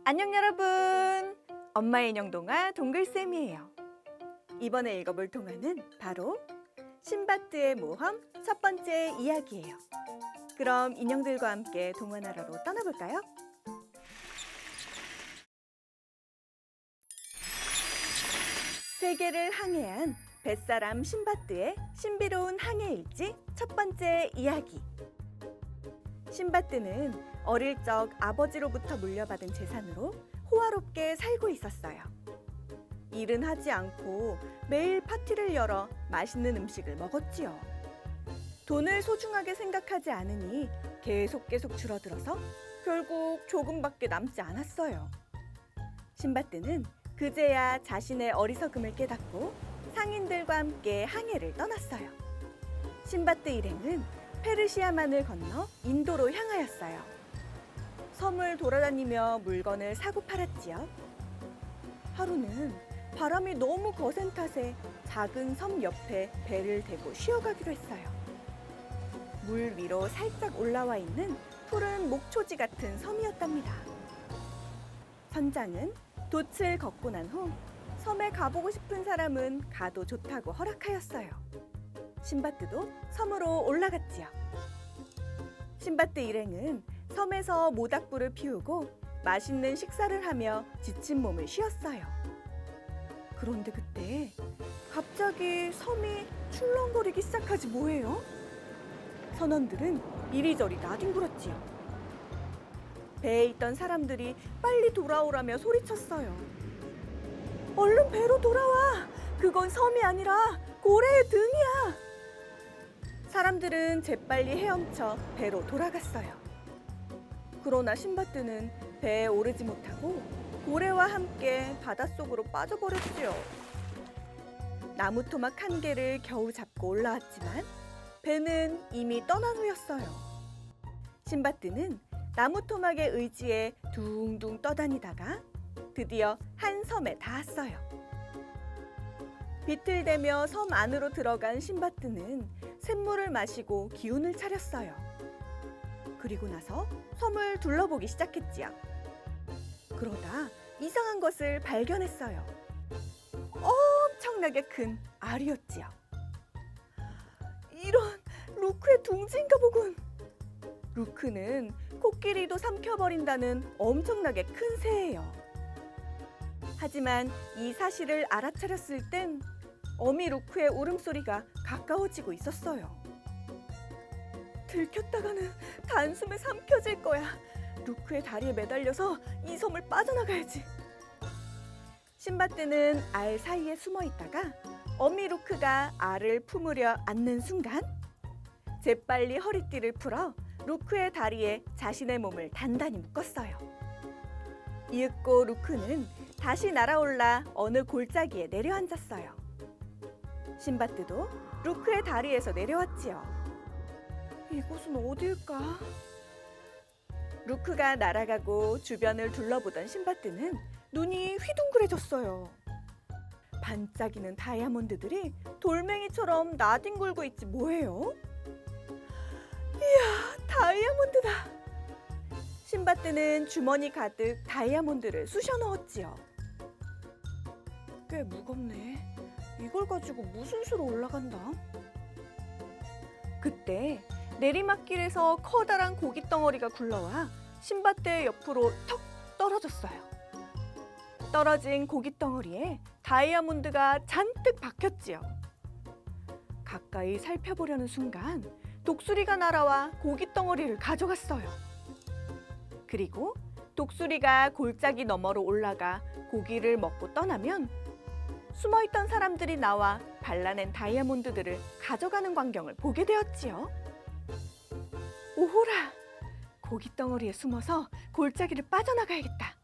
안녕 여러분! 엄마의 인형 동화 동글쌤이에요. 이번에 읽어볼 동화는 바로 신바트의 모험 첫 번째 이야기예요. 그럼 인형들과 함께 동화 나라로 떠나볼까요? 세계를 항해한 뱃사람 신바트의 신비로운 항해 일지 첫 번째 이야기. 신바트는 어릴 적 아버지로부터 물려받은 재산으로 호화롭게 살고 있었어요. 일은 하지 않고 매일 파티를 열어 맛있는 음식을 먹었지요. 돈을 소중하게 생각하지 않으니 계속 줄어들어서 결국 조금밖에 남지 않았어요. 신바트는 그제야 자신의 어리석음을 깨닫고 상인들과 함께 항해를 떠났어요. 신바트 일행은 페르시아만을 건너 인도로 향하였어요. 섬을 돌아다니며 물건을 사고 팔았지요. 하루는 바람이 너무 거센 탓에 작은 섬 옆에 배를 대고 쉬어가기로 했어요. 물 위로 살짝 올라와 있는 푸른 목초지 같은 섬이었답니다. 선장은 돛을 걷고 난 후 섬에 가보고 싶은 사람은 가도 좋다고 허락하였어요. 신바트도 섬으로 올라갔지요. 신바트 일행은 섬에서 모닥불을 피우고 맛있는 식사를 하며 지친 몸을 쉬었어요. 그런데 그때 갑자기 섬이 출렁거리기 시작하지 뭐예요? 선원들은 이리저리 나뒹굴었지요. 배에 있던 사람들이 빨리 돌아오라며 소리쳤어요. 얼른 배로 돌아와! 그건 섬이 아니라 고래의 등이야! 사람들은 재빨리 헤엄쳐 배로 돌아갔어요. 그러나 신바트는 배에 오르지 못하고 고래와 함께 바닷속으로 빠져버렸지요. 나무 토막 한 개를 겨우 잡고 올라왔지만 배는 이미 떠난 후였어요. 신바트는 나무 토막의 의지에 둥둥 떠다니다가 드디어 한 섬에 닿았어요. 비틀대며 섬 안으로 들어간 신바트는 샘물을 마시고 기운을 차렸어요. 그리고 나서 섬을 둘러보기 시작했지요. 그러다 이상한 것을 발견했어요. 엄청나게 큰 알이었지요. 이런, 루크의 둥지인가 보군. 루크는 코끼리도 삼켜버린다는 엄청나게 큰 새예요. 하지만 이 사실을 알아차렸을 땐 어미 루크의 울음소리가 가까워지고 있었어요. 들켰다가는 단숨에 삼켜질 거야. 루크의 다리에 매달려서 이 섬을 빠져나가야지. 신바트는 알 사이에 숨어 있다가 어미 루크가 알을 품으려 앉는 순간 재빨리 허리띠를 풀어 루크의 다리에 자신의 몸을 단단히 묶었어요. 이윽고 루크는 다시 날아올라 어느 골짜기에 내려앉았어요. 신바트도 루크의 다리에서 내려왔지요. 이곳은 어디일까? 루크가 날아가고 주변을 둘러보던 신바트는 눈이 휘둥그레졌어요. 반짝이는 다이아몬드들이 돌멩이처럼 나뒹굴고 있지 뭐예요? 이야, 다이아몬드다! 신바트는 주머니 가득 다이아몬드를 쑤셔 넣었지요. 꽤 무겁네. 이걸 가지고 무슨 수로 올라간다? 그때 내리막길에서 커다란 고깃덩어리가 굴러와 신바트의 옆으로 턱 떨어졌어요. 떨어진 고깃덩어리에 다이아몬드가 잔뜩 박혔지요. 가까이 살펴보려는 순간 독수리가 날아와 고깃덩어리를 가져갔어요. 그리고 독수리가 골짜기 너머로 올라가 고기를 먹고 떠나면 숨어있던 사람들이 나와 발라낸 다이아몬드들을 가져가는 광경을 보게 되었지요. 오호라! 고깃덩어리에 숨어서 골짜기를 빠져나가야겠다.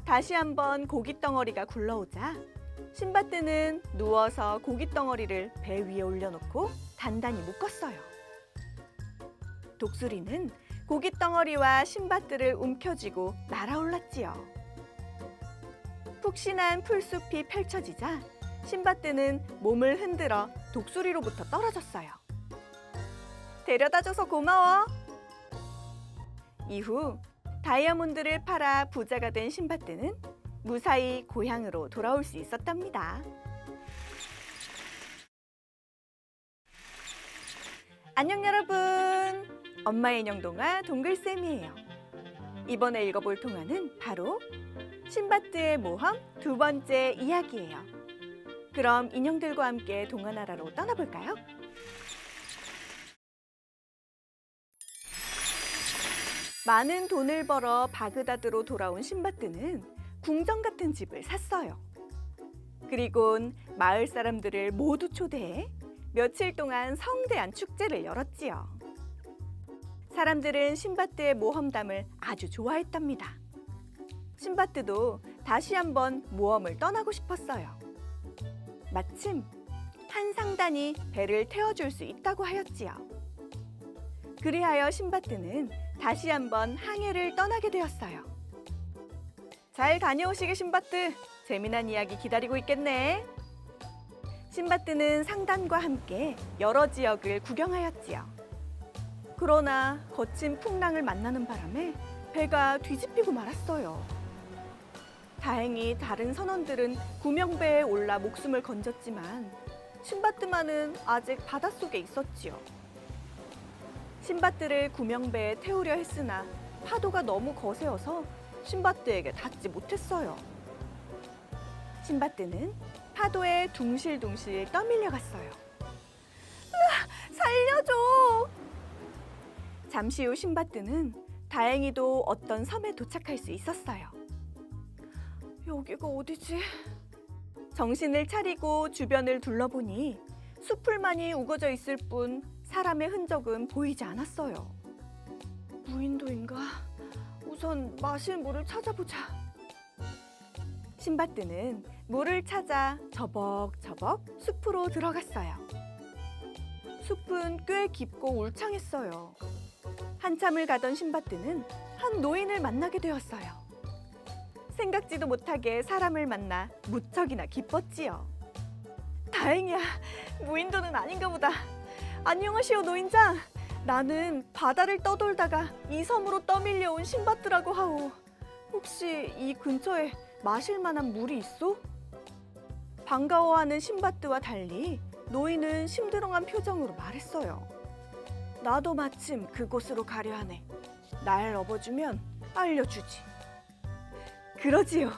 다시 한번 고깃덩어리가 굴러오자 신바트는 누워서 고깃덩어리를 배 위에 올려놓고 단단히 묶었어요. 독수리는 고깃덩어리와 신바트를 움켜쥐고 날아올랐지요. 푹신한 풀숲이 펼쳐지자 신바트는 몸을 흔들어 독수리로부터 떨어졌어요. 데려다줘서 고마워. 이후 다이아몬드를 팔아 부자가 된 신바트는 무사히 고향으로 돌아올 수 있었답니다. 안녕 여러분! 엄마의 인형 동화 동글쌤이에요. 이번에 읽어볼 동화는 바로 신바트의 모험 두 번째 이야기예요. 그럼 인형들과 함께 동화나라로 떠나볼까요? 많은 돈을 벌어 바그다드로 돌아온 신바트는 궁전 같은 집을 샀어요. 그리곤 마을 사람들을 모두 초대해 며칠 동안 성대한 축제를 열었지요. 사람들은 신바트의 모험담을 아주 좋아했답니다. 신바트도 다시 한번 모험을 떠나고 싶었어요. 마침 한 상단이 배를 태워줄 수 있다고 하였지요. 그리하여 신바트는 다시 한번 항해를 떠나게 되었어요. 잘 다녀오시게 신바트, 재미난 이야기 기다리고 있겠네. 신바트는 상단과 함께 여러 지역을 구경하였지요. 그러나 거친 풍랑을 만나는 바람에 배가 뒤집히고 말았어요. 다행히 다른 선원들은 구명배에 올라 목숨을 건졌지만 신바트만은 아직 바닷속에 있었지요. 신바트를 구명배에 태우려 했으나 파도가 너무 거세어서 신바트에게 닿지 못했어요. 신바트는 파도에 둥실둥실 떠밀려 갔어요. 살려줘! 잠시 후 신바트는 다행히도 어떤 섬에 도착할 수 있었어요. 여기가 어디지? 정신을 차리고 주변을 둘러보니 수풀만이 우거져 있을 뿐 사람의 흔적은 보이지 않았어요. 무인도인가? 우선 마실 물을 찾아보자. 신바트는 물을 찾아 저벅저벅 숲으로 들어갔어요. 숲은 꽤 깊고 울창했어요. 한참을 가던 신바트는 한 노인을 만나게 되었어요. 생각지도 못하게 사람을 만나 무척이나 기뻤지요. 다행이야, 무인도는 아닌가 보다. 안녕하시오 노인장. 나는 바다를 떠돌다가 이 섬으로 떠밀려온 신바트라고 하오. 혹시 이 근처에 마실 만한 물이 있어? 반가워하는 신바트와 달리 노인은 심드렁한 표정으로 말했어요. 나도 마침 그곳으로 가려 하네. 날 업어주면 알려주지. 그러지요.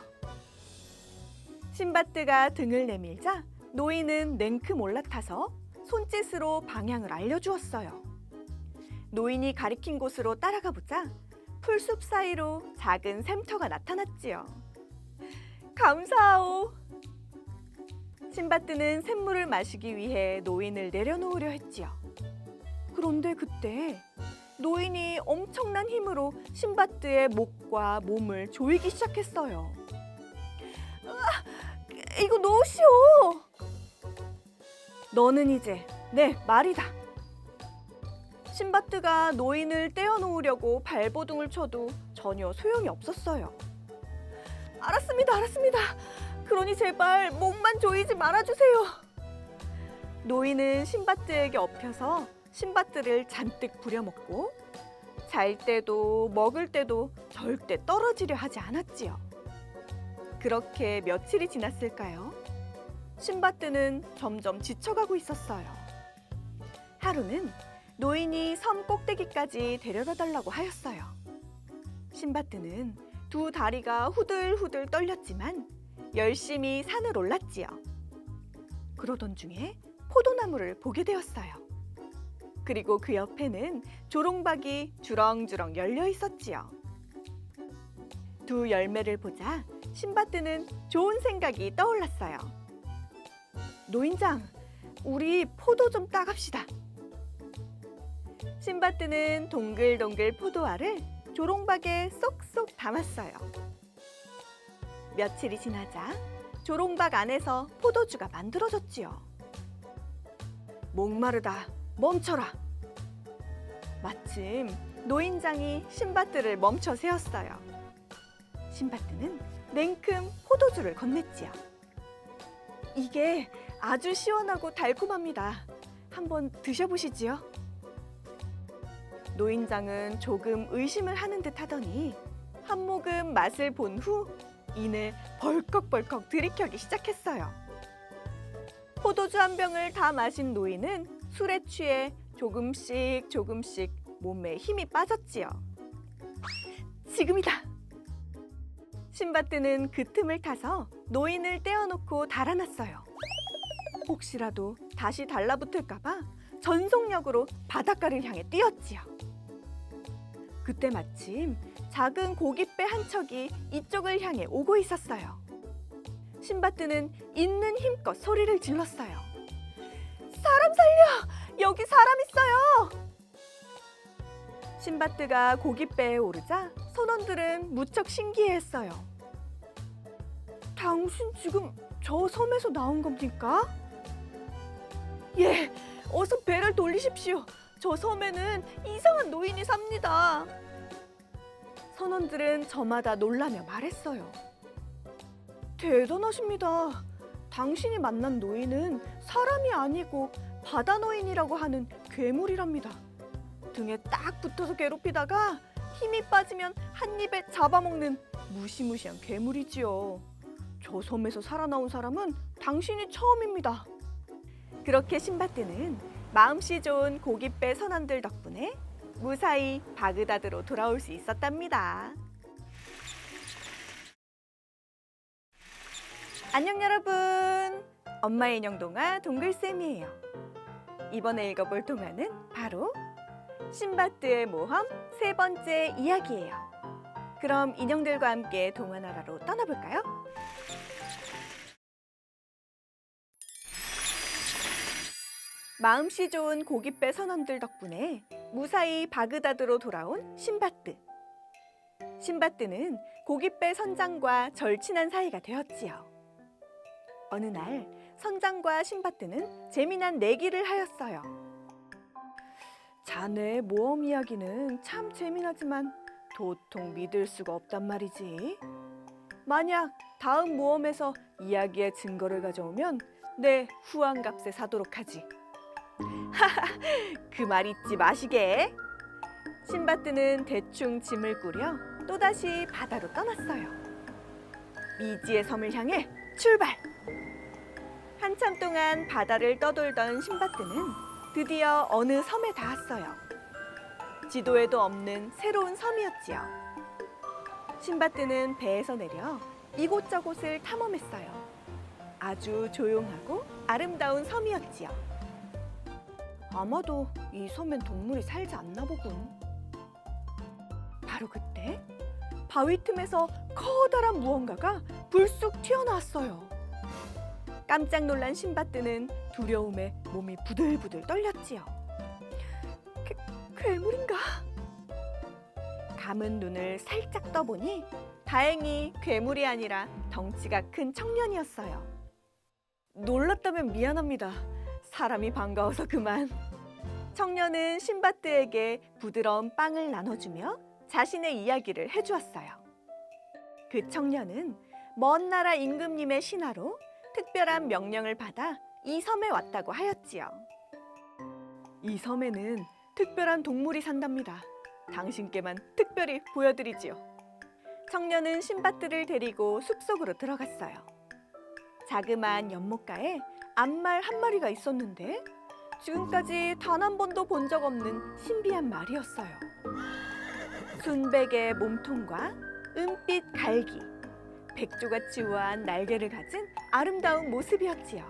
신바트가 등을 내밀자 노인은 냉큼 올라타서 손짓으로 방향을 알려주었어요. 노인이 가리킨 곳으로 따라가 보자 풀숲 사이로 작은 샘터가 나타났지요. 감사하오. 신바트는 샘물을 마시기 위해 노인을 내려놓으려 했지요. 그런데 그때 노인이 엄청난 힘으로 신바트의 목과 몸을 조이기 시작했어요. 이거 놓으시오. 너는 이제 내 말이다. 신바트가 노인을 떼어놓으려고 발버둥을 쳐도 전혀 소용이 없었어요. 알았습니다. 그러니 제발 목만 조이지 말아주세요. 노인은 신바트에게 엎혀서 신바트를 잔뜩 부려먹고 잘 때도 먹을 때도 절대 떨어지려 하지 않았지요. 그렇게 며칠이 지났을까요? 신바트는 점점 지쳐가고 있었어요. 하루는 노인이 섬 꼭대기까지 데려다 달라고 하였어요. 신바트는 두 다리가 후들후들 떨렸지만 열심히 산을 올랐지요. 그러던 중에 포도나무를 보게 되었어요. 그리고 그 옆에는 조롱박이 주렁주렁 열려 있었지요. 두 열매를 보자 신바트는 좋은 생각이 떠올랐어요. 노인장, 우리 포도 좀 따갑시다. 신바트는 동글동글 포도알을 조롱박에 쏙쏙 담았어요. 며칠이 지나자 조롱박 안에서 포도주가 만들어졌지요. 목마르다, 멈춰라. 마침 노인장이 신바트를 멈춰 세웠어요. 신바트는 냉큼 포도주를 건넸지요. 이게 아주 시원하고 달콤합니다. 한번 드셔보시지요. 노인장은 조금 의심을 하는 듯 하더니 한 모금 맛을 본 후 이내 벌컥벌컥 들이켜기 시작했어요. 포도주 한 병을 다 마신 노인은 술에 취해 조금씩 몸에 힘이 빠졌지요. 지금이다! 신바트는 그 틈을 타서 노인을 떼어놓고 달아났어요. 혹시라도 다시 달라붙을까봐 전속력으로 바닷가를 향해 뛰었지요. 그때 마침 작은 고깃배 한 척이 이쪽을 향해 오고 있었어요. 신바트는 있는 힘껏 소리를 질렀어요. 사람 살려! 여기 사람 있어요! 신바트가 고깃배에 오르자 선원들은 무척 신기해했어요. 당신 지금 저 섬에서 나온 겁니까? 예, 어서 배를 돌리십시오. 저 섬에는 이상한 노인이 삽니다. 선원들은 저마다 놀라며 말했어요. 대단하십니다. 당신이 만난 노인은 사람이 아니고 바다 노인이라고 하는 괴물이랍니다. 등에 딱 붙어서 괴롭히다가 힘이 빠지면 한 입에 잡아먹는 무시무시한 괴물이지요. 저 섬에서 살아나온 사람은 당신이 처음입니다. 그렇게 신바트는 마음씨 좋은 고깃배 선원들 덕분에 무사히 바그다드로 돌아올 수 있었답니다. 안녕 여러분! 엄마의 인형 동화 동글쌤이에요. 이번에 읽어볼 동화는 바로 신바트의 모험 세 번째 이야기예요. 그럼 인형들과 함께 동화 나라로 떠나볼까요? 마음씨 좋은 고깃배 선원들 덕분에 무사히 바그다드로 돌아온 신바트. 신바트는 고깃배 선장과 절친한 사이가 되었지요. 어느 날 선장과 신바트는 재미난 내기를 하였어요. 자네의 모험 이야기는 참 재미나지만 도통 믿을 수가 없단 말이지. 만약 다음 모험에서 이야기의 증거를 가져오면 내 후한값에 사도록 하지. 하하, 그 말 잊지 마시게. 신바트는 대충 짐을 꾸려 또다시 바다로 떠났어요. 미지의 섬을 향해 출발! 한참 동안 바다를 떠돌던 신바트는 드디어 어느 섬에 닿았어요. 지도에도 없는 새로운 섬이었지요. 신바트는 배에서 내려 이곳저곳을 탐험했어요. 아주 조용하고 아름다운 섬이었지요. 아마도 이 섬엔 동물이 살지 않나 보군. 바로 그때 바위 틈에서 커다란 무언가가 불쑥 튀어나왔어요. 깜짝 놀란 신바트는 두려움에 몸이 부들부들 떨렸지요. 괴물인가? 감은 눈을 살짝 떠보니 다행히 괴물이 아니라 덩치가 큰 청년이었어요. 놀랐다면 미안합니다. 사람이 반가워서 그만. 청년은 신바트에게 부드러운 빵을 나눠주며 자신의 이야기를 해주었어요. 그 청년은 먼 나라 임금님의 신하로 특별한 명령을 받아 이 섬에 왔다고 하였지요. 이 섬에는 특별한 동물이 산답니다. 당신께만 특별히 보여드리지요. 청년은 신바트를 데리고 숲속으로 들어갔어요. 자그마한 연못가에 암말 한 마리가 있었는데 지금까지 단 한 번도 본 적 없는 신비한 말이었어요. 순백의 몸통과 은빛 갈기, 백조같이 우아한 날개를 가진 아름다운 모습이었지요.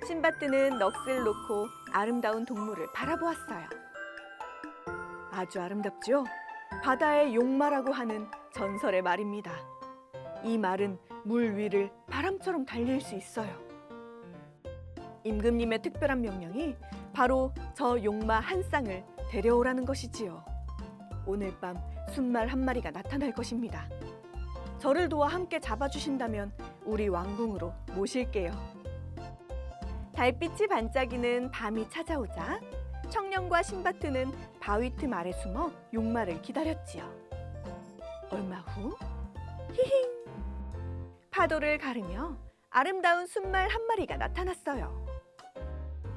신바트는 넋을 놓고 아름다운 동물을 바라보았어요. 아주 아름답죠? 바다의 용마라고 하는 전설의 말입니다. 이 말은 물 위를 바람처럼 달릴 수 있어요. 임금님의 특별한 명령이 바로 저 용마 한 쌍을 데려오라는 것이지요. 오늘 밤 순말 한 마리가 나타날 것입니다. 저를 도와 함께 잡아주신다면 우리 왕궁으로 모실게요. 달빛이 반짝이는 밤이 찾아오자 청년과 신바트는 바위 틈 아래 숨어 용마를 기다렸지요. 얼마 후 히힝! 파도를 가르며 아름다운 순말 한 마리가 나타났어요.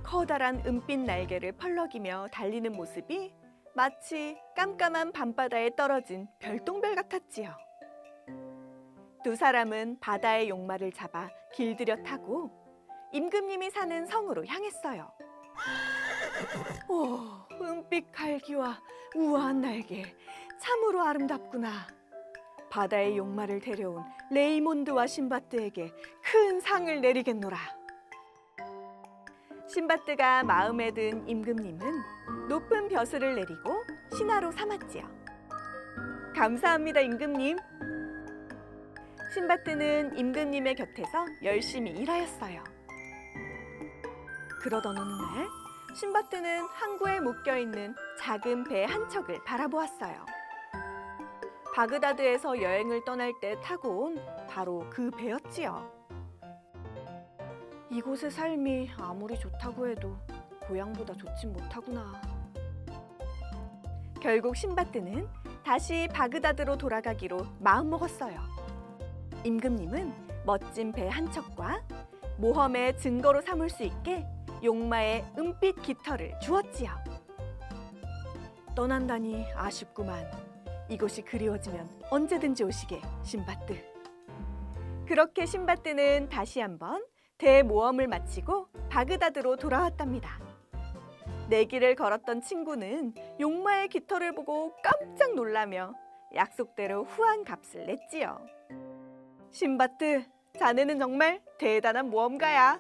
커다란 은빛 날개를 펄럭이며 달리는 모습이 마치 깜깜한 밤바다에 떨어진 별똥별 같았지요. 두 사람은 바다의 용마를 잡아 길들여 타고 임금님이 사는 성으로 향했어요. 오, 은빛 갈기와 우아한 날개, 참으로 아름답구나. 바다의 용마를 데려온 레이몬드와 신바트에게 큰 상을 내리겠노라. 신바트가 마음에 든 임금님은 높은 벼슬을 내리고 신하로 삼았지요. 감사합니다, 임금님. 신바트는 임금님의 곁에서 열심히 일하였어요. 그러던 어느 날 신바트는 항구에 묶여있는 작은 배 한 척을 바라보았어요. 바그다드에서 여행을 떠날 때 타고 온 바로 그 배였지요. 이곳의 삶이 아무리 좋다고 해도 고향보다 좋진 못하구나. 결국 신바트는 다시 바그다드로 돌아가기로 마음먹었어요. 임금님은 멋진 배 한 척과 모험의 증거로 삼을 수 있게 용마의 은빛 깃털을 주었지요. 떠난다니 아쉽구만. 이곳이 그리워지면 언제든지 오시게, 신바트. 그렇게 신바트는 다시 한번 대모험을 마치고 바그다드로 돌아왔답니다. 내기를 걸었던 친구는 용마의 깃털을 보고 깜짝 놀라며 약속대로 후한 값을 냈지요. 신바트, 자네는 정말 대단한 모험가야.